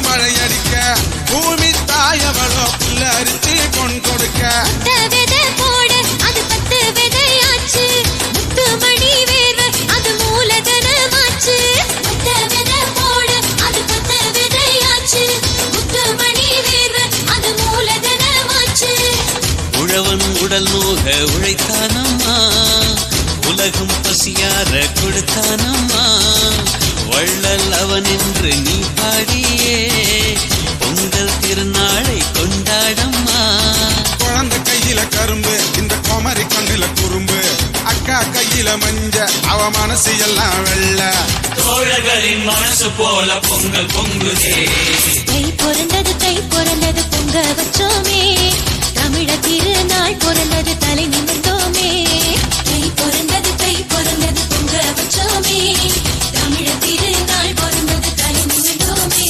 மழை அடிக்க பூமி தாயவளோ புல்ல அரித்து பொன் கொடுக்க விதை போடு அது 10 விதையாச்சு முத்துமணி வேர்வை அது மூலதனமாச்சு விதை போடு அது 10 விதையாச்சு முத்துமணி வேர்வை அது மூலதனமாச்சு உழவன் உடல் நோக உழைத்தானம்மா உலகம் பசியார கொடுத்தானம்மா வள்ளல் அவன் என்று நீ பாடியே பொங்கல் திருநாளை கொண்டாடம்மா குழந்தை கையில கரும்பு இந்த குமரி கண்ணுல குறும்பு அக்கா கையில மஞ்ச அவ மனசு எல்லாம் வெள்ள தோழர்களின் மனசு போல பொங்கல் பொங்குதே தை பிறந்தது பொங்க வச்சோமே தமிழ திருநாள் பிறந்தது தலை நிமிர்ந்தோமே தை பிறந்தது பொங்க வச்சோமே தமிழ திருநாள் பிறந்தது தலை நிமிர்ந்தோமே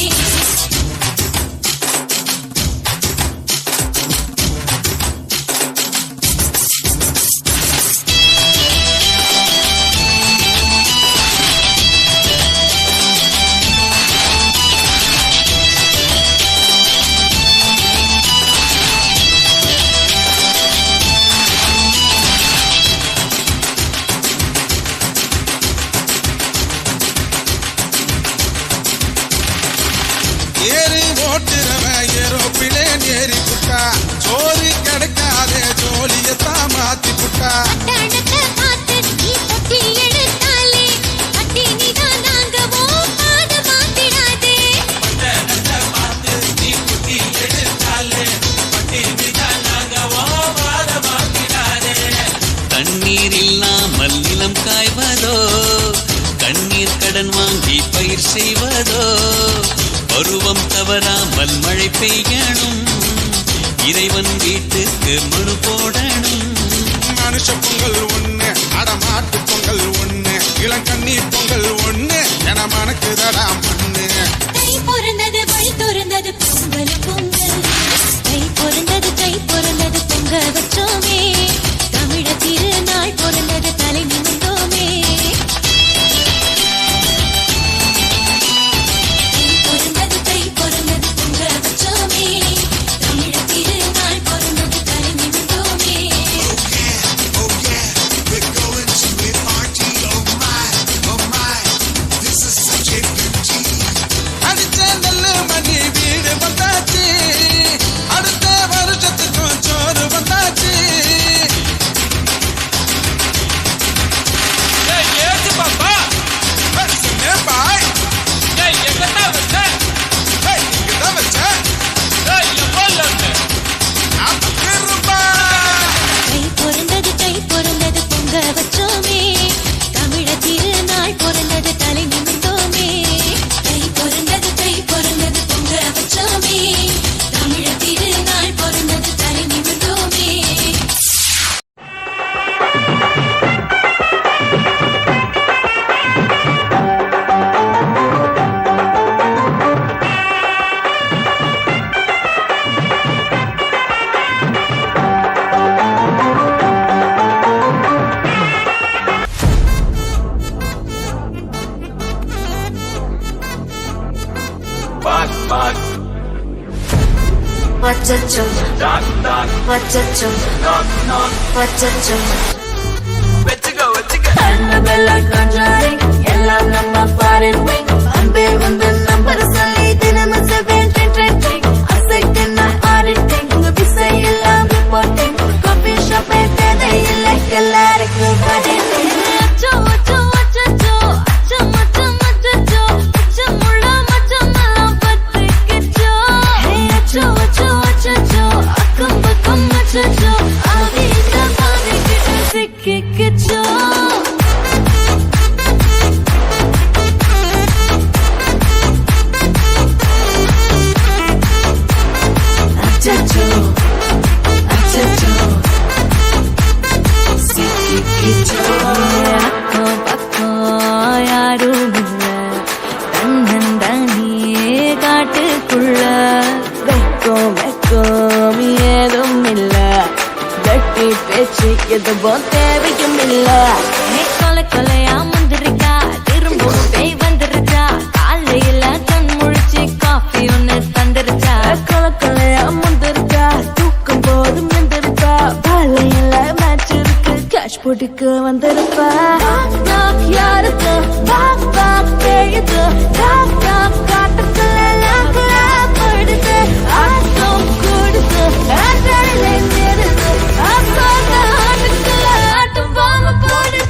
ஏறி ஓட்டுறவன் ஏரோப்பிளேன் ஏறி புட்டா சோறு கிடைக்காதே ஜோலியத்தான் மாத்தி புட்டா பட்டணத்தை பார்த்து நீ தட்டி எடுத்தாலே பட்டினிதான் நாங்கவோ பாத மாத்திடாதே தண்ணீர் இல்லாமல் நிலம் காய்வதோ கண்ணீர் கடன் வாங்கி பயிர் செய்வதோ பருவம் தவறாமல் மழை பெய்யணும் இறைவன் வீட்டுக்கு மனு போடணும் மனுஷ பொங்கல் ஒண்ணு அடமாட்டு பொங்கல் ஒண்ணு இளங்கண்ணி பொங்கல் ஒண்ணு என மனக்குதடா மண்ணு தை பிறந்தது வழி திறந்தது பொங்கல் பொங்கல் தை பிறந்தது பொங்க வச்சோமே தமிழ திருநாள் பிறந்தது தலை நிமிர்ந்தோமே தை பிறந்தது பொங்க வச்சோமே தமிழ திருநாள் பிறந்தது தலை நிமிர்ந்தோமே அடிச்ச நெல்லு மணி வீடு வந்தாச்சு அடுத்த வருஷத்துக்கும் சோறு வந்தாச்சு பாய் இங்கதான் வச்சேன் தை பிறந்தது பொங்க வச்சோமே தமிழ திருநாள் பிறந்தது தலை நிமிர்ந்தோமே தை பிறந்தது பொங்க வச்சோமே தமிழ திருநாள் பிறந்தது தலை நிமிர்ந்தோமே Wachacho, wachacho, wachacho. Annabella conjuring, எல்லாம் நம்ம foreign wing. அன்பே வந்து நம்பர் சொல்லி தினமும் 7 அசைக்கு நான் ஆடிட்டிங் உங்க விசை எல்லாம் ரிப்போர்ட்டிங் காஃபி ஷாப்பே தேதை இல்லை எல்லாருக்கும் படிட்டிங் அச்சோ அச்சோ அச்சோ அச்சோ அச்சோ அச்சோ அச்சோ முள்ள மச்சமெல்லாம் பத்திக்கிச்சோ அச்சோ அச்சோ அச்சோ அக்கம் பக்கம் அச்சோ ஆவித பாதிக்கிட்டு சிக்கிக்கிச்சோ அக்கம் பக்கம் யாரும் இல்ல தன்னந்தனியே காட்டுக்குள்ள வெக்கம் ஏதும் இல்ல வெட்டி பேச்சு எதுவும் தேவையும் இல்ல கொலை கொலையா முந்திருக்கா திரும்ப பேய் வந்துருச்சா காலையில கண் முழிச்சு காஃபி வீட்டுக்கு வந்திருப்ப யாருக்கு எழுது காட்டுக்குள்ள படுத்து ஆட்டம் கொடுத்து ஆட்டம் பாம போடுது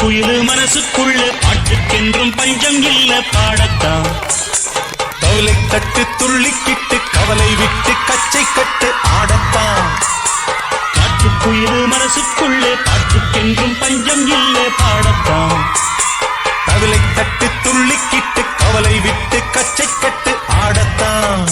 குயிலு மனசுக்குள்ள பாட்டுக்கென்றும் பஞ்சம் இல்ல பாடத்தான் கவலை தட்டு துள்ளிக்கிட்டு கவலை விட்டு கச்சை கட்டு ஆடத்தான் காட்டுக்குயிலு மனசுக்குள்ள பாட்டுக்கென்றும் பஞ்சம் இல்ல பாடத்தான் கவலை தட்டு துள்ளிக்கிட்டு கவலை விட்டு கச்சை கட்டு ஆடத்தான்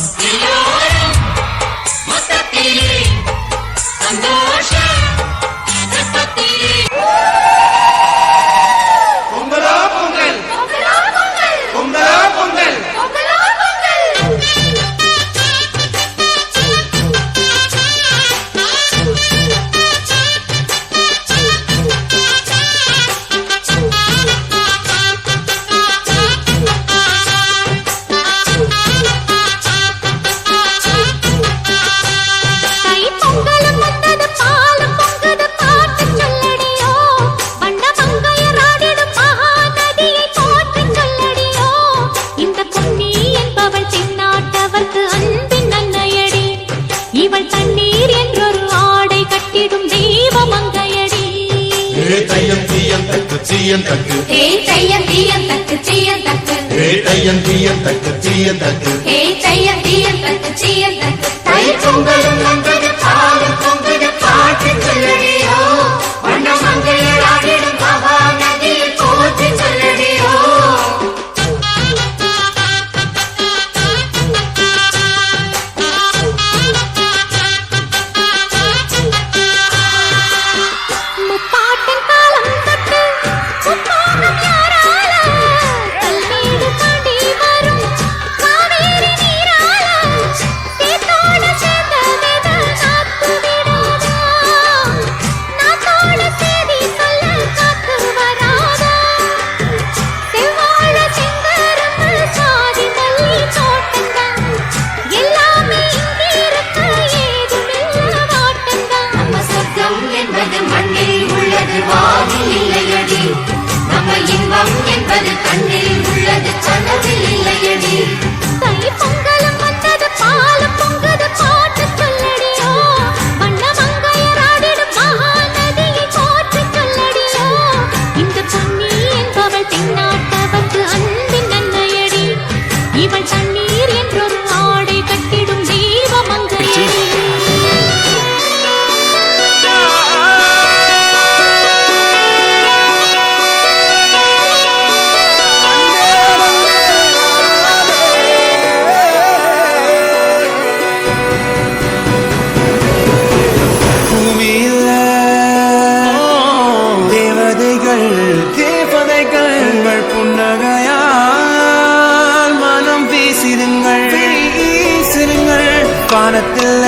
வானத்தில்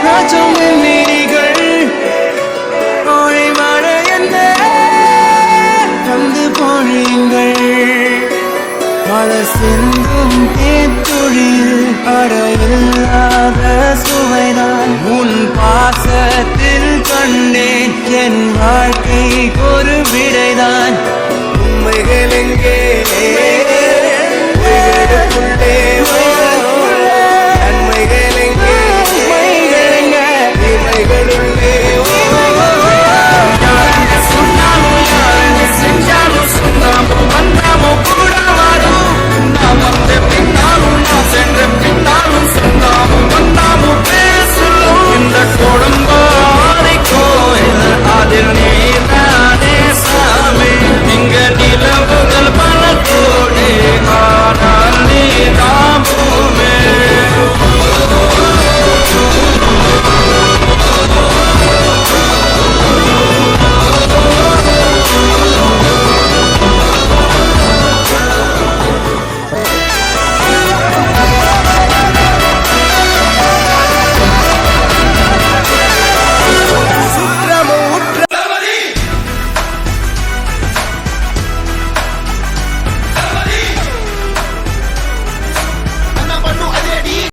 ராஜம் மீனிகள் கோழி மழை என்ன வந்து பொழியுங்கள் மழை சிந்தும் தேத்துழில் அடையில்லாத சுவைதான் உன் பாசத்தில் கண்டேன் என் வாழ்க்கை ஒரு விடைதான் உண்மைகள் எங்கே